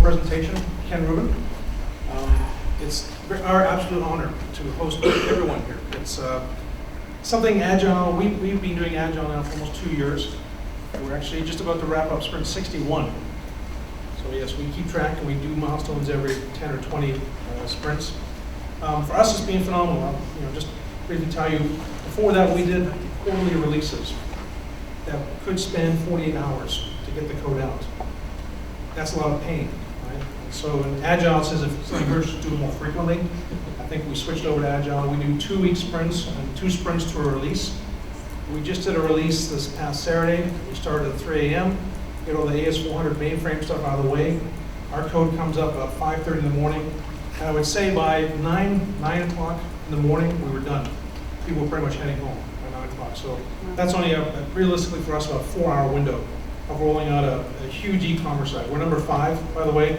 presentation, Ken Rubin. It's our absolute honor to host everyone here. It's something Agile. We've been doing Agile now for almost 2 years. We're actually just about to wrap up Sprint 61. So yes, we keep track and we do milestones every 10 or 20 sprints. For us, it's been phenomenal. Just briefly tell you, before that we did quarterly releases that could span 48 hours to get the code out. That's a lot of pain, right? And so in Agile, it says if something hurts, do it more frequently. I think we switched over to Agile. We do 2-week sprints and 2 sprints to a release. We just did a release this past Saturday. We started at 3 a.m., get all the AS400 mainframe stuff out of the way. Our code comes up at 5:30 in the morning. And I would say by 9 o'clock in the morning, we were done. People were pretty much heading home by 9 o'clock. So that's only realistically for us about a 4-hour window of rolling out a huge e-commerce site. We're number 5, by the way,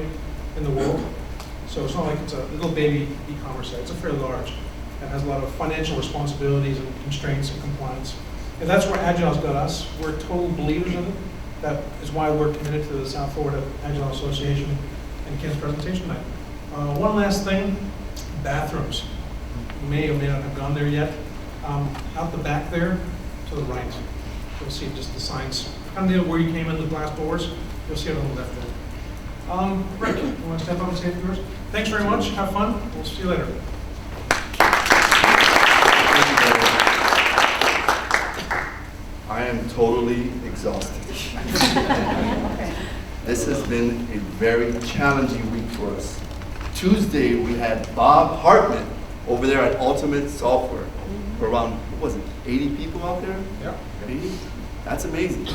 in the world. So it's not like it's a little baby e-commerce site. It's a fairly large. It has a lot of financial responsibilities and constraints and compliance. And that's where Agile's got us. We're total believers in it. That is why we're committed to the South Florida Agile Association and Ken's presentation tonight. One last thing, bathrooms. You may or may not have gone there yet. Out the back there, to the right, you'll see just the signs. Kind of where you came in the glass doors, you'll see it on the left there. Rick, you want to step up and say a few words? Thanks very much. Have fun. We'll see you later. I am totally exhausted. This has been a very challenging week for us. Tuesday, we had Bob Hartman over there at Ultimate Software. Around, what was it, 80 people out there? Yeah. 80? That's amazing.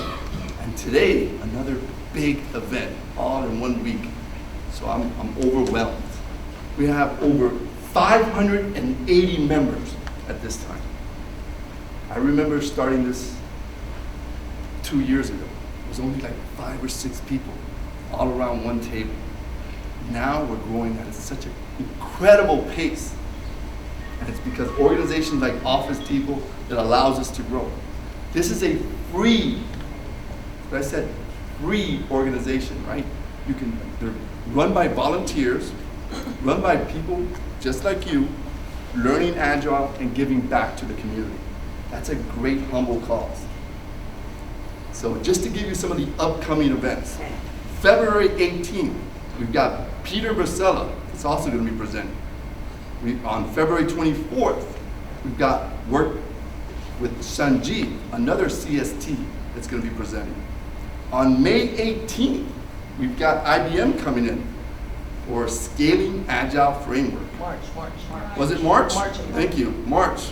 And today, another big event, all in 1 week. So I'm overwhelmed. We have over 580 members at this time. I remember starting this 2 years ago. It was only like 5 or 6 people all around one table. Now we're growing at such an incredible pace. And it's because organizations like Office Depot that allows us to grow. This is a free, what I said, free organization, right? They're run by volunteers, run by people just like you, learning Agile and giving back to the community. That's a great, humble cause. So just to give you some of the upcoming events, February 18th, we've got Peter Bracella. It's also going to be presenting. On February 24th, we've got work with Sanjeev, another CST that's going to be presenting. On May 18th, we've got IBM coming in for Scaling Agile Framework. March. Was it March? March. Thank you, March.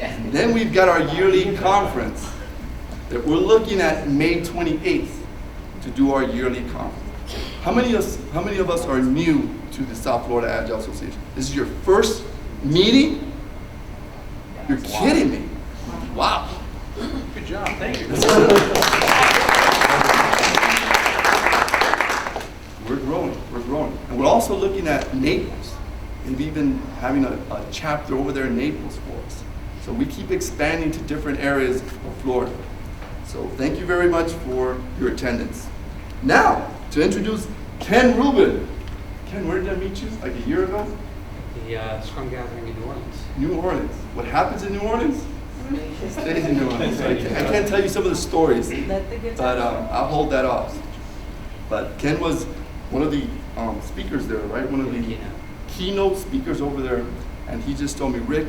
And then we've got our yearly conference that we're looking at May 28th to do our yearly conference. How many of us are new to the South Florida Agile Association? This is your first meeting? You're kidding me. Wow. Good job. Thank you. We're growing. And we're also looking at Naples. And we've been having a chapter over there in Naples for us. So we keep expanding to different areas of Florida. So thank you very much for your attendance. Now, to introduce Ken Rubin. Ken, where did I meet you? Like a year ago? The Scrum Gathering in New Orleans. New Orleans. What happens in New Orleans? It stays in New Orleans. I can't tell you some of the stories, but I'll hold that off. But Ken was one of the speakers there, right? One of the keynote speakers over there. And he just told me, Rick,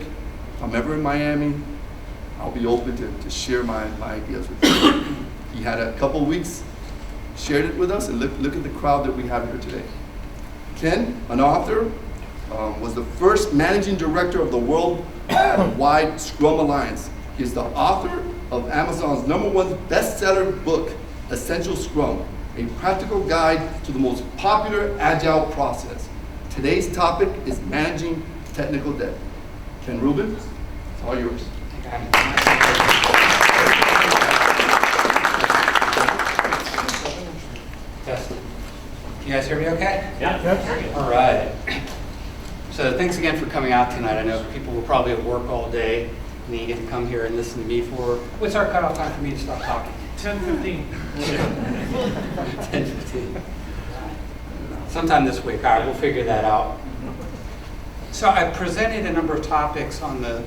if I'm ever in Miami, I'll be open to share my ideas with you. He had a couple weeks, shared it with us, and look at the crowd that we have here today. Ken, an author, was the first managing director of the Worldwide Scrum Alliance. He's the author of Amazon's #1 bestseller book, Essential Scrum, a practical guide to the most popular Agile process. Today's topic is managing technical debt. Ken Rubin, it's all yours. Test. You guys hear me okay? Yeah. All right. So thanks again for coming out tonight. I know people were probably at work all day, and then you get to come here and listen to me for, what's our cutoff time for me to stop talking? 10:15. 10:15. Sometime this week. All right, we'll figure that out. So I presented a number of topics on the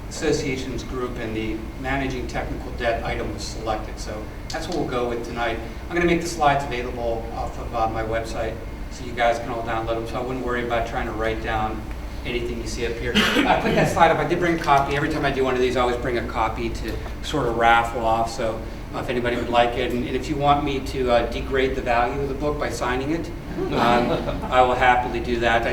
association's group, and the managing technical debt item was selected. So that's what we'll go with tonight. I'm going to make the slides available off of my website so you guys can all download them. So I wouldn't worry about trying to write down anything you see up here. I put that slide up. I did bring a copy. Every time I do one of these, I always bring a copy to sort of raffle off. So if anybody would like it, and if you want me to degrade the value of the book by signing it, I will happily do that.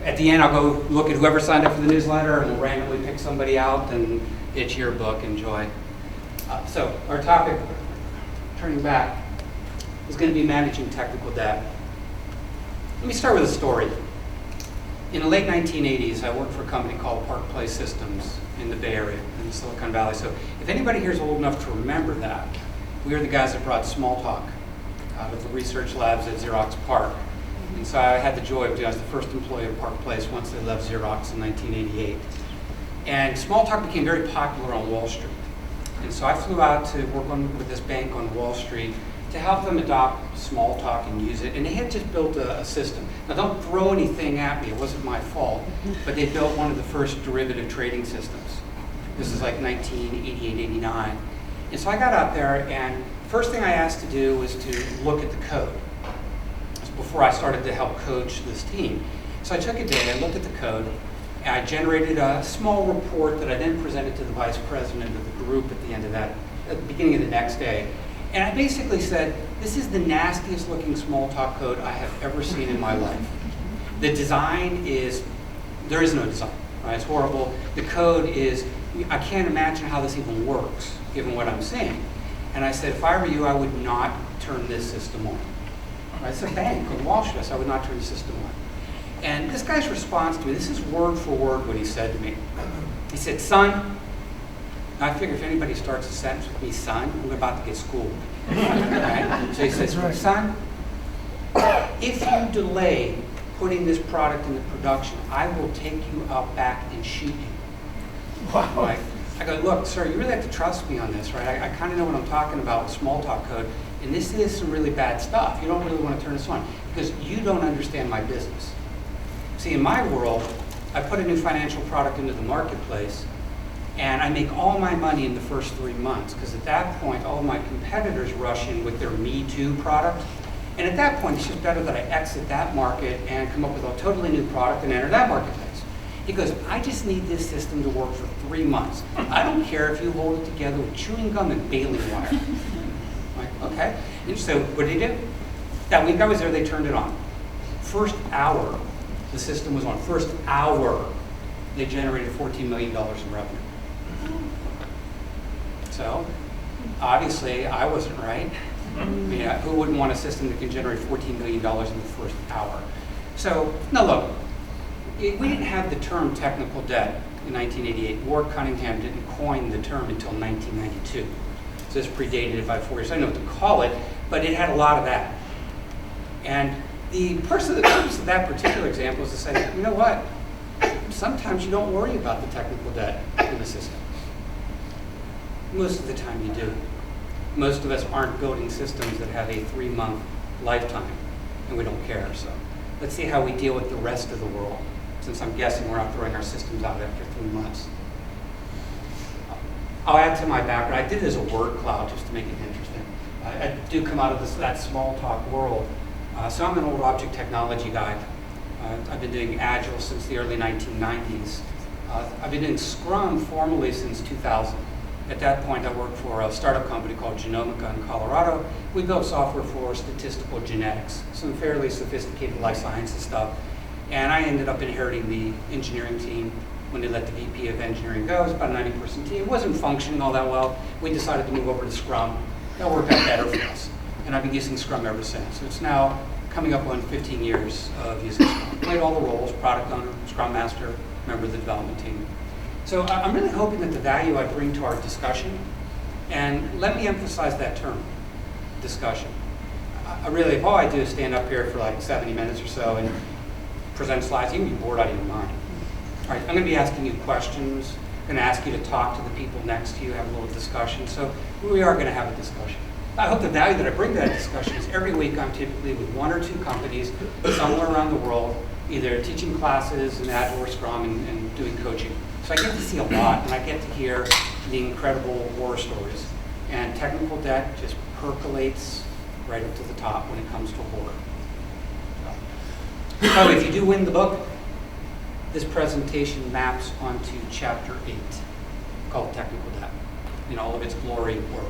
At the end, I'll go look at whoever signed up for the newsletter, and we'll randomly pick somebody out, and it's your book. Enjoy. So our topic, turning back, is going to be managing technical debt. Let me start with a story. In the late 1980s, I worked for a company called Park Place Systems in the Bay Area, in the Silicon Valley. So if anybody here is old enough to remember that, we were the guys that brought Smalltalk out of the research labs at Xerox PARC. And so I had the joy of doing, I was the first employee of Park Place once they left Xerox in 1988. And Smalltalk became very popular on Wall Street. And so I flew out to work with this bank on Wall Street to help them adopt Smalltalk and use it. And they had just built a system. Now don't throw anything at me, it wasn't my fault, but they built one of the first derivative trading systems. This is like 1988, 89. And so I got out there, and first thing I asked to do was to look at the code before I started to help coach this team. So I took a day, I looked at the code, and I generated a small report that I then presented to the vice president of the group at the end of that, at the beginning of the next day. And I basically said, this is the nastiest looking Smalltalk code I have ever seen in my life. The design is, there is no design, right? It's horrible. The code is, I can't imagine how this even works, given what I'm seeing. And I said, if I were you, I would not turn this system on. It's a bank on Wall Street, so I would not turn the system on. And this guy's response to me, this is word for word what he said to me. He said, son, I figure if anybody starts a sentence with me, son, I'm about to get schooled. Right? So he says, son, if you delay putting this product into production, I will take you out back and shoot you. Wow. Right? I go, look, sir, you really have to trust me on this, right? I kind of know what I'm talking about with Smalltalk code. And this is some really bad stuff. You don't really want to turn this on because you don't understand my business. See, in my world, I put a new financial product into the marketplace, and I make all my money in the first 3 months because at that point, all of my competitors rush in with their Me Too product. And at that point, it's just better that I exit that market and come up with a totally new product and enter that marketplace. He goes, I just need this system to work for 3 months. I don't care if you hold it together with chewing gum and baling wire. Okay, and so what did he do? That week I was there, they turned it on. First hour, the system was on. First hour, they generated $14 million in revenue. So, obviously, I wasn't right. I mean, who wouldn't want a system that can generate $14 million in the first hour? So, now look, we didn't have the term technical debt in 1988. Ward Cunningham didn't coin the term until 1992. So this predated it by 4 years. I don't know what to call it, but it had a lot of that. And the purpose of that particular example is to say, you know what? Sometimes you don't worry about the technical debt in the system. Most of the time you do. Most of us aren't building systems that have a 3-month lifetime, and we don't care. So let's see how we deal with the rest of the world, since I'm guessing we're not throwing our systems out after 3 months. I'll add to my background. I did it as a word cloud just to make it interesting. I do come out of that Smalltalk world. So I'm an old object technology guy. I've been doing Agile since the early 1990s. I've been doing Scrum formally since 2000. At that point, I worked for a startup company called Genomica in Colorado. We built software for statistical genetics, some fairly sophisticated life sciences stuff. And I ended up inheriting the engineering team when they let the VP of engineering go. It was about a 90-person team. It wasn't functioning all that well. We decided to move over to Scrum. That worked out better for us. And I've been using Scrum ever since. So it's now coming up on 15 years of using Scrum. Played all the roles, product owner, Scrum Master, member of the development team. So I'm really hoping that the value I bring to our discussion, and let me emphasize that term, discussion. I really, if all I do is stand up here for like 70 minutes or so and present slides, you can be bored out of your mind. All right, I'm going to be asking you questions. I'm going to ask you to talk to the people next to you, have a little discussion. So we are going to have a discussion. I hope the value that I bring to that discussion is every week I'm typically with one or two companies somewhere around the world, either teaching classes in Agile or Scrum and doing coaching. So I get to see a lot, and I get to hear the incredible war stories. And technical debt just percolates right up to the top when it comes to war. So if you do win the book, this presentation maps onto chapter 8, called Technical Debt, in all of its glory or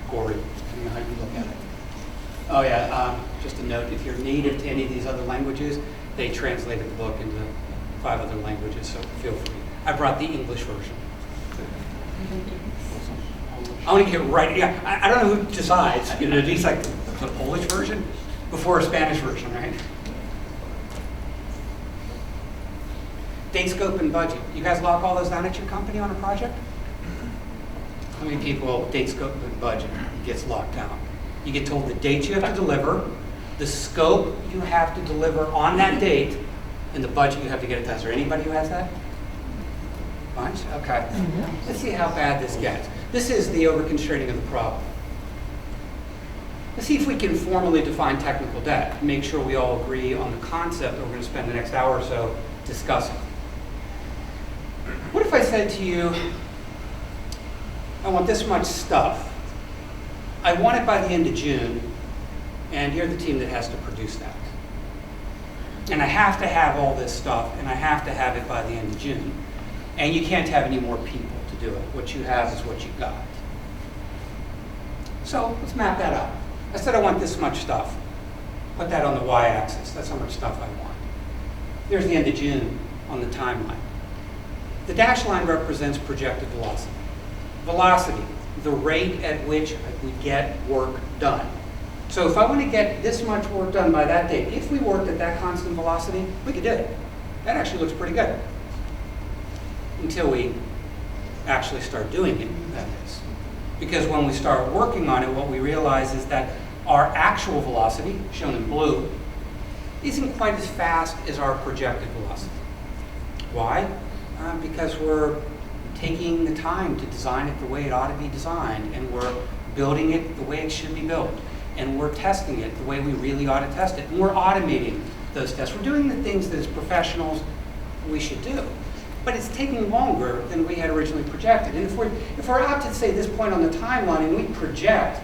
gory, depending on how you look at it. Oh yeah, just a note, if you're native to any of these other languages, they translated the book into 5 other languages, so feel free. I brought the English version. I want to get right, yeah, I don't know who decides, you know, these like the Polish version before a Spanish version, right? Date, scope, and budget. You guys lock all those down at your company on a project? How many people, date, scope, and budget gets locked down? You get told the date you have to deliver, the scope you have to deliver on that date, and the budget you have to get it done. Is there anybody who has that? Bunch? Okay. Let's see how bad this gets. This is the overconstraining of the problem. Let's see if we can formally define technical debt, make sure we all agree on the concept that we're going to spend the next hour or so discussing. What if I said to you, I want this much stuff. I want it by the end of June, and you're the team that has to produce that. And I have to have all this stuff, and I have to have it by the end of June. And you can't have any more people to do it. What you have is what you got. So let's map that out. I said I want this much stuff. Put that on the y-axis. That's how much stuff I want. Here's the end of June on the timeline. The dashed line represents projected velocity. Velocity, the rate at which we get work done. So if I want to get this much work done by that date, if we worked at that constant velocity, we could do it. That actually looks pretty good. Until we actually start doing it, that is. Because when we start working on it, what we realize is that our actual velocity, shown in blue, isn't quite as fast as our projected velocity. Why? Because we're taking the time to design it the way it ought to be designed, and we're building it the way it should be built, and we're testing it the way we really ought to test it, and we're automating those tests. We're doing the things that as professionals we should do. But it's taking longer than we had originally projected. And if we're out to, say, this point on the timeline and we project